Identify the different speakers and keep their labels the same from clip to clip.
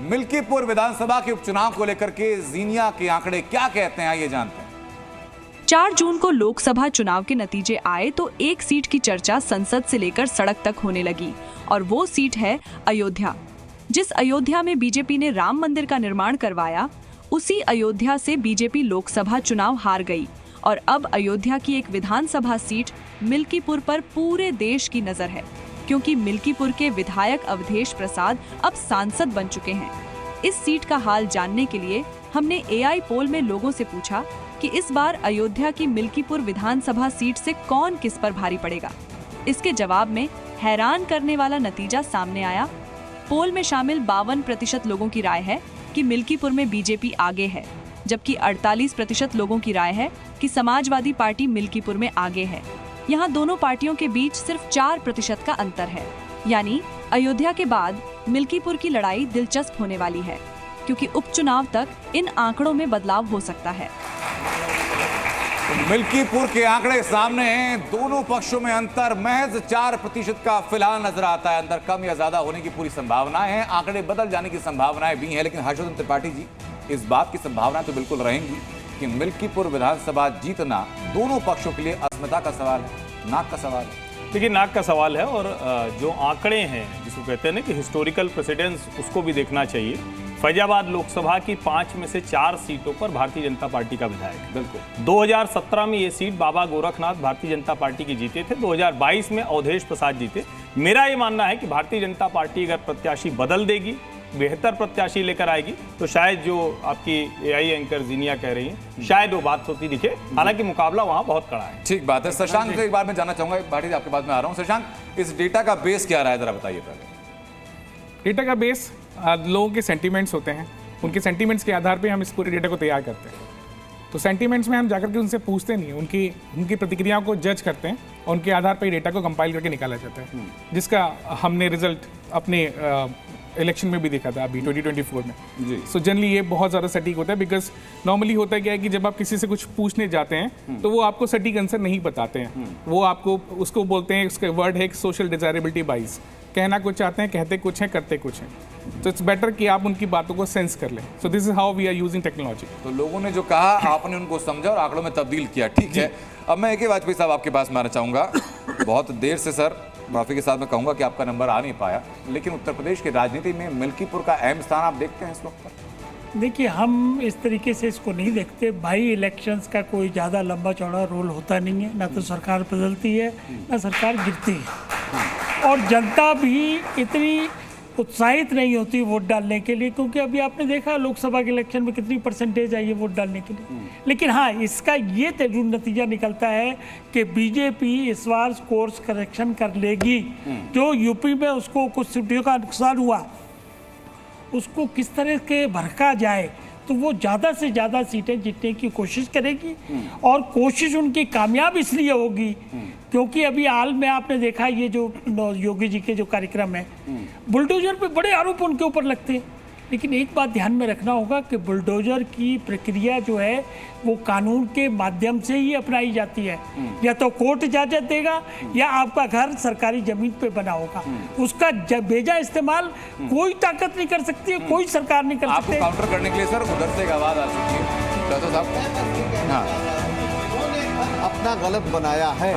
Speaker 1: मिल्कीपुर विधानसभा के उपचुनाव को लेकर के जीनिया के आंकड़े क्या कहते हैं, ये जानते हैं।
Speaker 2: 4 जून को लोकसभा चुनाव के नतीजे आए तो एक सीट की चर्चा संसद से लेकर सड़क तक होने लगी और वो सीट है अयोध्या। जिस अयोध्या में बीजेपी ने राम मंदिर का निर्माण करवाया, उसी अयोध्या से बीजेपी लोकसभा चुनाव हार गई और अब अयोध्या की एक विधानसभा सीट मिल्कीपुर पर पूरे देश की नजर है, क्योंकि मिल्कीपुर के विधायक अवधेश प्रसाद अब सांसद बन चुके हैं। इस सीट का हाल जानने के लिए हमने AI पोल में लोगों से पूछा कि इस बार अयोध्या की मिल्कीपुर विधानसभा सीट से कौन किस पर भारी पड़ेगा। इसके जवाब में हैरान करने वाला नतीजा सामने आया। पोल में शामिल 52% लोगों की राय है कि मिल्कीपुर में बीजेपी आगे है, जबकि 48% लोगों की राय है कि समाजवादी पार्टी मिल्कीपुर में आगे है। यहाँ दोनों पार्टियों के बीच सिर्फ 4% का अंतर है। यानी अयोध्या के बाद मिल्कीपुर की लड़ाई दिलचस्प होने वाली है, क्योंकि उपचुनाव तक इन आंकड़ों में बदलाव हो सकता है।
Speaker 1: मिल्कीपुर के आंकड़े सामने हैं। दोनों पक्षों में अंतर महज 4% का फिलहाल नजर आता है। अंतर कम या ज्यादा होने की पूरी संभावनाएं हैं, आंकड़े बदल जाने की संभावनाएं भी हैं। लेकिन हर्षवर्धन त्रिपाठी जी, इस बात की संभावनाएं तो बिल्कुल रहेंगी कि मिल्कीपुर विधानसभा जीतना दोनों पक्षों के लिए अस्मिता का सवाल है, नाक का सवाल है।
Speaker 3: देखिए, नाक का सवाल है और जो आंकड़े हैं, जिसको कहते हैं ना कि हिस्टोरिकल प्रेसिडेंस, उसको भी देखना चाहिए। फैजाबाद लोकसभा की 5 में से 4 सीटों पर भारतीय जनता पार्टी का विधायक है।
Speaker 1: बिल्कुल
Speaker 3: 2017 में ये सीट बाबा गोरखनाथ भारतीय जनता पार्टी के जीते थे। 2022 में अवधेश प्रसाद जीते। मेरा ये मानना है कि भारतीय जनता पार्टी अगर प्रत्याशी बदल देगी, बेहतर प्रत्याशी लेकर आएगी, तो शायद जो आपकी AI एंकर जीनिया कह रही हैं, शायद वो बात होती दिखे। हालांकि मुकाबला वहां बहुत कड़ा है।
Speaker 1: ठीक बात है। शशांक से एक बार मैं जानना चाहूंगा, भाटी आपके पास में आ रहा हूं। शशांक, इस डेटा का बेस क्या रहा है, जरा बताइए पहले।
Speaker 4: डेटा का बेस लोगों के सेंटीमेंट्स होते हैं, उनके सेंटीमेंट्स के आधार पे हम इस पूरे डेटा को तैयार करते हैं। तो सेंटीमेंट्स में हम जाकर के उनसे पूछते नहीं हैं, उनकी प्रतिक्रियाओं को जज करते हैं और उनके आधार पर डेटा को कंपाइल करके निकाला जाता है, जिसका हमने रिजल्ट अपने इलेक्शन में भी देखा था अभी 2024 में जी। सो जनरली ये बहुत ज़्यादा सटीक होता है, बिकॉज नॉर्मली होता है क्या है कि जब आप किसी से कुछ पूछने जाते हैं तो वो आपको सटीक आंसर नहीं बताते हैं। वो आपको उसको बोलते हैं, उसका वर्ड है सोशल डिजायरेबिलिटी बाइस। कहना कुछ चाहते हैं, कहते कुछ हैं, करते कुछ हैं। तो इट्स बेटर कि आप उनकी बातों को सेंस कर लें। So this is how we are using technology.
Speaker 1: तो लोगों ने जो कहा आपने उनको समझा और आंकड़ों में तब्दील किया, ठीक है। अब मैं AK वाजपेयी साहब आपके पास में आना चाहूँगा। बहुत देर से सर, माफी के साथ मैं कहूँगा कि आपका नंबर आ नहीं पाया, लेकिन उत्तर प्रदेश की राजनीति में मिल्कीपुर का अहम स्थान आप देखते हैं इस वक्त पर?
Speaker 5: देखिए, हम इस तरीके से इसको नहीं देखते। भाई इलेक्शंस का कोई ज़्यादा लंबा चौड़ा रोल होता नहीं है। ना तो सरकार बदलती है, ना सरकार गिरती है। और जनता भी इतनी उत्साहित नहीं होती वोट डालने के लिए, क्योंकि अभी आपने देखा लोकसभा के इलेक्शन में कितनी परसेंटेज आई है वोट डालने के लिए। लेकिन हाँ, इसका ये जरूर नतीजा निकलता है कि बीजेपी इस बार कोर्स करेक्शन कर लेगी। जो यूपी में उसको कुछ सीटों का नुकसान हुआ, उसको किस तरह के भड़का जाए, तो वो ज़्यादा से ज़्यादा सीटें जीतने की कोशिश करेगी। और कोशिश उनकी कामयाब इसलिए होगी क्योंकि अभी हाल में आपने देखा ये जो योगी जी के जो कार्यक्रम है, बुलडोजर पे बड़े आरोप उनके ऊपर लगते हैं। लेकिन एक बात ध्यान में रखना होगा कि बुलडोजर की प्रक्रिया जो है वो कानून के माध्यम से ही अपनाई जाती है। या तो कोर्ट इजाजत देगा या आपका घर सरकारी जमीन पे बना होगा, उसका बेजा इस्तेमाल कोई ताकत नहीं कर सकती है, कोई सरकार नहीं कर सकती।
Speaker 1: आपको काउंटर करने के लिए सर उधर से एक आवाज आ चुकी है साहब। हाँ,
Speaker 6: अपना गलत बनाया है,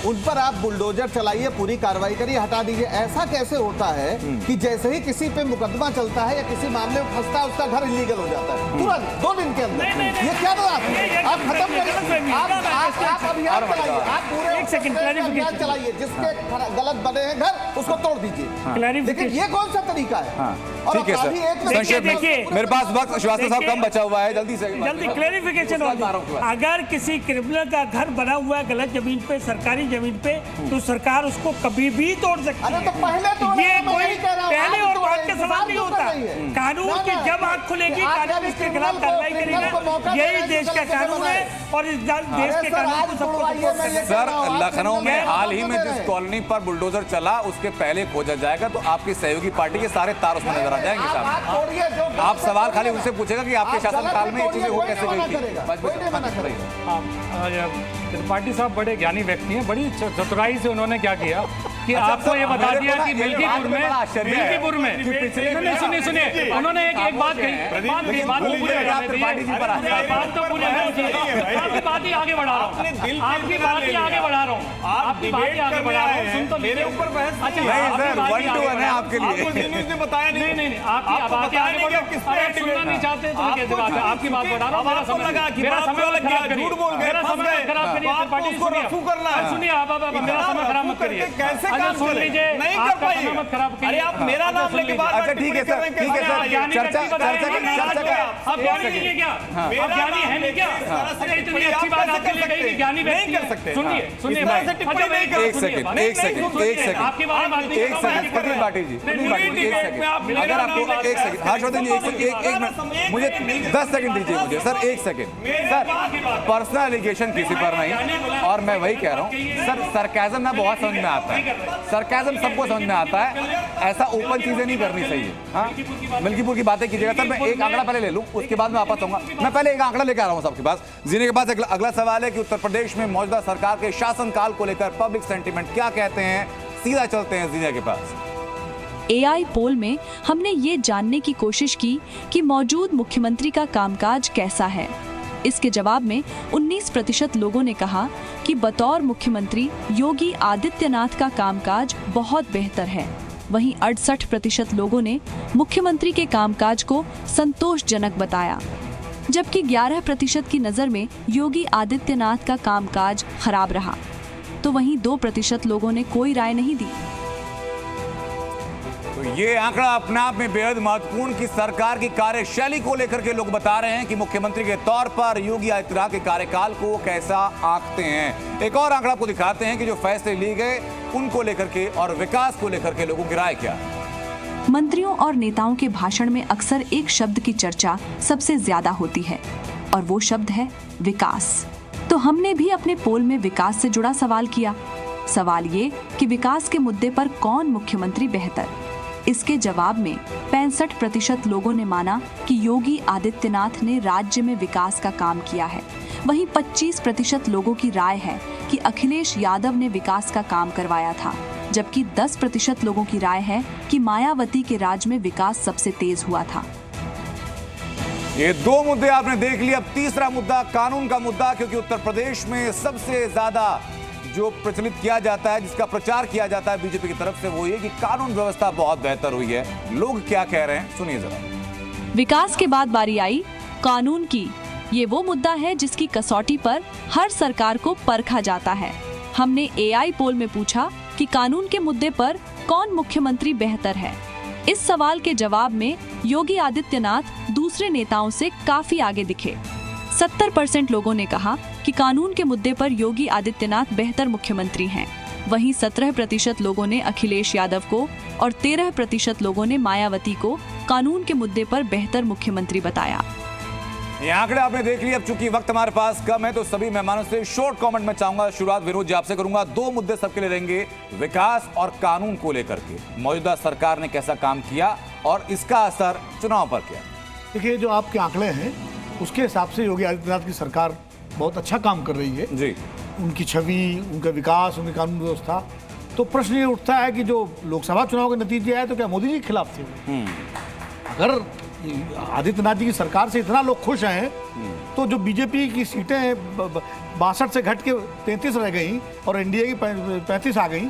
Speaker 6: उन पर आप बुलडोजर चलाइए, पूरी कार्रवाई करिए, हटा दीजिए। ऐसा कैसे होता है कि जैसे ही किसी पे मुकदमा चलता है या किसी मामले में फंसता है, उसका घर इलीगल हो जाता है तुरंत 2 दिन के अंदर? ये क्या बात है? आप खत्म करिए, आप अभियान चलाइए, आप पूरे
Speaker 5: एक सेकंड
Speaker 6: अभियान चलाइए, जिसके गलत बने हैं घर उसको तोड़ दीजिए। लेकिन ये कौन सा तरीका है?
Speaker 1: ठीक है सर, देखिए मेरे पास वक्त श्रीवास्तव साहब कम बचा हुआ है, जल्दी
Speaker 5: क्लैरिफिकेशन हो। अगर किसी क्रिमिनल का घर बना हुआ है गलत जमीन पे, सरकारी जमीन पे, तो सरकार उसको कभी भी तोड़ सकती है।
Speaker 6: तो पहले तो
Speaker 5: ये कोई पहले और बाद का सवाल नहीं होता। कानून की जब आंख खुलेगी, कानून इसके खिलाफ कार्रवाई करेगा। यही देश का कानून है और इस देश के कानून को सबको।
Speaker 1: सर, लखनऊ में हाल ही में जिस कॉलोनी पर बुलडोजर चला, उसके पहले खोजा जाएगा तो आपकी सहयोगी पार्टी के सारे तार उसमें नजर आ जाएंगे साहब। आप सवाल खाली उनसे पूछेगा कि आपके शासनकाल में ये चीजें हो कैसे गई थी।
Speaker 7: त्रिपाठी साहब बड़े ज्ञानी व्यक्ति हैं, बड़ी चतुराई से उन्होंने क्या किया कि आपको ये बता दिया कि मिल्कीपुर में सुनिए उन्होंने एक बात कही, बात तो पूरी आपकी बात ही आगे बढ़ा रहा हूँ, आपकी बात ही आगे बढ़ा रहा हूँ, आपकी बात ही आगे बढ़ा रहा हूँ। सुन तो मेरे ऊपर बहस
Speaker 1: आपके लिए
Speaker 7: बताया नहीं, आपकी बात आगे बढ़ो। सुनना नहीं चाहते तो कैसे बात है? आपकी बात बढ़ा रहा हूँ, मेरा समय खराब करिए, सुनिए आप मेरा समय खराब मत करिए, सुन लीजिए, आपका समय मत खराब करिए।
Speaker 1: आप मेरा नाम लेके बात, अच्छा ठीक है सर, ठीक है सर, चर्चा
Speaker 7: आप ज्ञानी नहीं है क्या? आप ज्ञानी है नहीं क्या? अरे इतनी अच्छी बात आपके लिए कही कि ज्ञानी व्यक्ति है। सुनिए
Speaker 1: एक सेकंड आपके बारे में बात नहीं, एक सेकंड प्रदीप पाटिल जी, अगर आपको एक सेकंड हर्षवर्धन जी, एक मिनट मुझे 10 सेकंड दीजिए मुझे सर, एक सेकंड सर, पर्सनल एलिगेशन किसी पर नहीं, और मैं वही कह रहा हूँ सर, सरकाज़म ना बहुत समझ में आता है, सरकाज़म सबको समझ में आता है, ऐसा ओपन चीजें नहीं करनी चाहिए। हाँ, मिल्कीपुर की बातें कीजिएगा सर, मैं एक आंकड़ा पहले ले लूँ, उसके बाद मैं वापस आऊंगा। मैं पहले एक आंकड़ा लेकर आ रहा हूँ सबके पास। जीने के पास अगला सवाल है कि उत्तर प्रदेश में मौजूदा सरकार के शासनकाल को लेकर पब्लिक सेंटीमेंट क्या कहते हैं। सीधा चलते हैं जीने के पास।
Speaker 2: AI पोल में हमने ये जानने की कोशिश की कि मौजूद मुख्यमंत्री का कामकाज कैसा है। इसके जवाब में 19% लोगों ने कहा कि बतौर मुख्यमंत्री योगी आदित्यनाथ का कामकाज बहुत बेहतर है। वहीं 68% लोगों ने मुख्यमंत्री के कामकाज को संतोषजनक बताया, जबकि 11% की नज़र में योगी आदित्यनाथ का कामकाज खराब रहा। तो वहीं 2% लोगों ने कोई राय नहीं दी।
Speaker 1: तो ये आंकड़ा अपने आप में बेहद महत्वपूर्ण कि सरकार की कार्यशैली को लेकर के लोग बता रहे हैं कि मुख्यमंत्री के तौर पर योगी आदित्यनाथ के कार्यकाल को कैसा आंकते हैं। एक और आंकड़ा आपको दिखाते हैं कि जो फैसले लिए गए उनको लेकर के और विकास को लेकर के लोगों की राय क्या है।
Speaker 2: मंत्रियों और नेताओं के भाषण में अक्सर एक शब्द की चर्चा सबसे ज्यादा होती है, और वो शब्द है विकास। तो हमने भी अपने पोल में विकास से जुड़ा सवाल किया। सवाल ये कि विकास के मुद्दे पर कौन मुख्यमंत्री बेहतर। इसके जवाब में 65% लोगों ने माना कि योगी आदित्यनाथ ने राज्य में विकास का काम किया है। वहीं 25% लोगों की राय है कि अखिलेश यादव ने विकास का काम करवाया था, जबकि 10% लोगों की राय है कि मायावती के राज में विकास सबसे तेज हुआ था।
Speaker 1: ये दो मुद्दे आपने देख लिए। अब तीसरा मुद्दा कानून का मुद्दा, क्योंकि उत्तर प्रदेश में सबसे ज्यादा जो प्रचलित किया जाता है, जिसका प्रचार किया जाता है बीजेपी की तरफ से, वो ये कि कानून व्यवस्था बहुत बेहतर हुई है। लोग क्या कह रहे हैं सुनिए जरा।
Speaker 2: विकास के बाद बारी आई कानून की। ये वो मुद्दा है जिसकी कसौटी पर हर सरकार को परखा जाता है। हमने AI पोल में पूछा कि कानून के मुद्दे पर कौन मुख्यमंत्री बेहतर है। इस सवाल के जवाब में योगी आदित्यनाथ दूसरे नेताओं से काफी आगे दिखे। 70% लोगों ने कहा कि कानून के मुद्दे पर योगी आदित्यनाथ बेहतर मुख्यमंत्री हैं। वहीं 17% लोगों ने अखिलेश यादव को और 13% लोगों ने मायावती को कानून के मुद्दे पर बेहतर मुख्यमंत्री बताया।
Speaker 1: ये आंकड़े आपने देख लिए। अब चूंकि वक्त हमारे पास कम है तो सभी मेहमानों से शॉर्ट कमेंट में चाहूंगा। शुरुआत विनोद जी आपसे करूंगा। दो मुद्दे सबके लिए रहेंगे, विकास और कानून को लेकर के मौजूदा सरकार ने कैसा काम किया और इसका असर चुनाव पर क्या।
Speaker 8: देखिए, जो आपके आंकड़े हैं उसके हिसाब से योगी आदित्यनाथ की सरकार बहुत अच्छा काम कर रही है
Speaker 1: जी।
Speaker 8: उनकी छवि, उनका विकास, उनकी कानून व्यवस्था। तो प्रश्न ये उठता है कि जो लोकसभा चुनाव के नतीजे आए तो क्या मोदी जी के खिलाफ थे? अगर आदित्यनाथ जी की सरकार से इतना लोग खुश हैं तो जो बीजेपी की सीटें 62 से घट के 33 रह गई और एनडीए की 35 आ गई,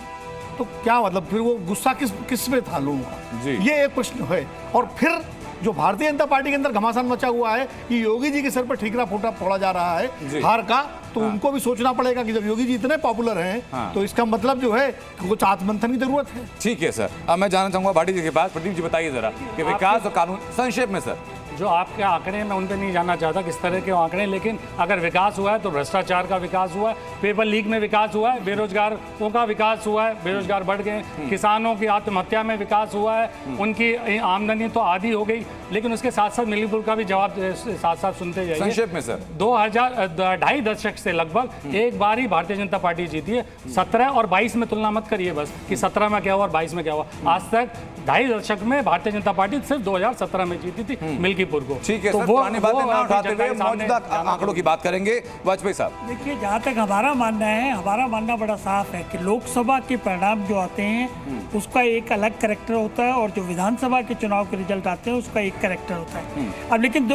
Speaker 8: तो क्या मतलब फिर वो गुस्सा किस में था लोगों का, ये एक प्रश्न है। और फिर जो भारतीय जनता पार्टी के अंदर घमासान मचा हुआ है कि योगी जी के सर पर ठीकरा फोटा फोड़ा जा रहा है हार का, तो उनको भी सोचना पड़ेगा कि जब योगी जी इतने पॉपुलर हैं तो इसका मतलब जो है कुछ आत्ममंथन की जरूरत है।
Speaker 1: ठीक है सर, अब मैं जानना चाहूंगा भाटी जी के पास। प्रदीप जी बताइए जरा कि विकास और कानून संक्षेप में। सर,
Speaker 7: जो आपके आंकड़े मैं उन पे नहीं जानना चाहता किस तरह के आंकड़े, लेकिन अगर विकास हुआ है तो भ्रष्टाचार का विकास हुआ है, पेपर लीक में विकास हुआ है, बेरोजगारों का विकास हुआ है, बेरोजगार बढ़ गए, किसानों की आत्महत्या में विकास हुआ है, उनकी आमदनी तो आधी हो गई, लेकिन उसके साथ साथ मिलीपुर का भी जवाब साथ साथ सुनते जाइए।
Speaker 1: संक्षेप में सर,
Speaker 7: 2.5 दशक से लगभग एक बार ही भारतीय जनता पार्टी जीती है। 17 और 22 में तुलना मत करिए बस कि 17 में क्या हुआ और 22 में क्या हुआ। आज तक 2.5 दशक में भारतीय जनता पार्टी सिर्फ 2017 में जीती थी मिल्कीपुर को।
Speaker 1: ठीक है सर, पुरानी बातें ना उठाते हुए मौजूदा आंकड़ों की बात करेंगे। वाजपेयी साहब,
Speaker 5: देखिए, जहाँ तक हमारा मानना है, हमारा मानना बड़ा साफ है कि लोकसभा के परिणाम जो आते हैं उसका एक अलग कैरेक्टर होता है और जो विधानसभा के चुनाव के रिजल्ट आते हैं उसका एक कैरेक्टर होता है। अब लेकिन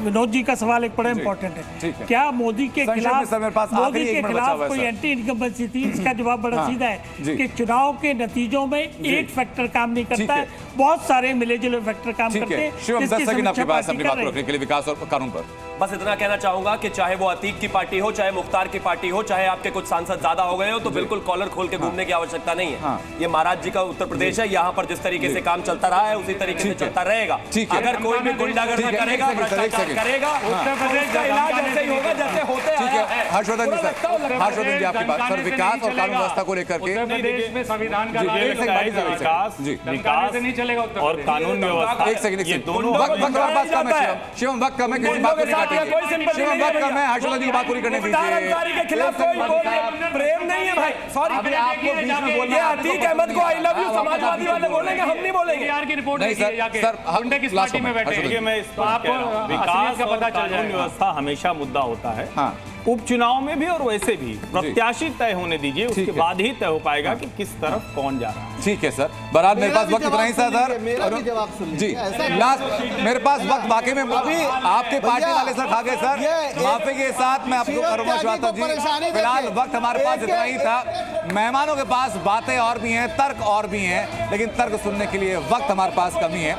Speaker 5: विनोद जी का सवाल एक बड़ा इंपॉर्टेंट है, क्या मोदी के खिलाफ कोई एंटी इनकम्बेंसी थी? इसका जवाब बड़ा सीधा है कि चुनाव के नतीजों में एक फैक्टर काम नहीं करता है, बहुत सारे मिले जुले फैक्टर काम करते हैं।
Speaker 1: शिवम, 10 सेकंड आपके पास अपनी बात रखने के लिए विकास और कानून पर।
Speaker 9: बस इतना कहना चाहूंगा कि चाहे वो अतीक की पार्टी हो, चाहे मुख्तार की पार्टी हो, चाहे आपके कुछ सांसद ज्यादा हो गए हो, तो बिल्कुल कॉलर खोल के घूमने की आवश्यकता नहीं है। ये महाराज जी का उत्तर प्रदेश है, यहाँ पर जिस तरीके से काम चलता रहा है उसी तरीके से चलता रहेगा। अगर कोई भी गुंडागर्दी करेगा, भ्रष्टाचार करेगा, उत्तर प्रदेश का इलाज ऐसे ही होगा जैसे होते हैं।
Speaker 1: हर्षवर्धन जी, सर हर्षवर्धन जी आपकी बात सर, विकास और कानून व्यवस्था को लेकर के
Speaker 7: प्रदेश में संविधान का
Speaker 3: विकास
Speaker 7: नहीं चलेगा
Speaker 3: और कानून व्यवस्था।
Speaker 1: एक सेकंड, ये दोनों वक्त हमारे पास कम है। शिवम, वक्त कम है, किसी बात को नहीं काटेंगे। शिवम, वक्त कम है, हर्षवर्धन जी की बात पूरी करने दीजिए।
Speaker 9: के खिलाफ कोई प्रेम नहीं है भाई, सॉरी।
Speaker 1: आपको बीच में बोलना
Speaker 9: ये अतीक अहमद को आई लव यू समाजवादी वाले बोलेंगे, हम नहीं बोलेंगे।
Speaker 7: यार की रिपोर्ट
Speaker 1: नहीं सर, सर
Speaker 7: गुंडे किस पार्टी में बैठे हैं?
Speaker 3: मैं इस पर कह रहा हूं, विकास का पता चल कानून व्यवस्था हमेशा मुद्दा होता है।
Speaker 1: हाँ,
Speaker 3: उपचुनाव में भी और वैसे भी प्रत्याशी तय होने दीजिए, उसके बाद ही तय हो पाएगा कि किस तरफ कौन जा रहा है।
Speaker 1: ठीक है सर, बहरहाल मेरे पास वक्त इतना ही था सर।
Speaker 6: मेरा भी जवाब सुन
Speaker 1: जी,
Speaker 6: लीजिए।
Speaker 1: लास्ट मेरे पास वक्त वाकई में अभी आपके पार्टी वाले सर खा गए सर। माफी के साथ मैं आपको करूंगा श्रीवास्तव जी, फिलहाल वक्त हमारे पास इतना ही था। मेहमानों के पास बातें और भी हैं, तर्क और भी हैं, लेकिन तर्क सुनने के लिए वक्त हमारे पास कमी है।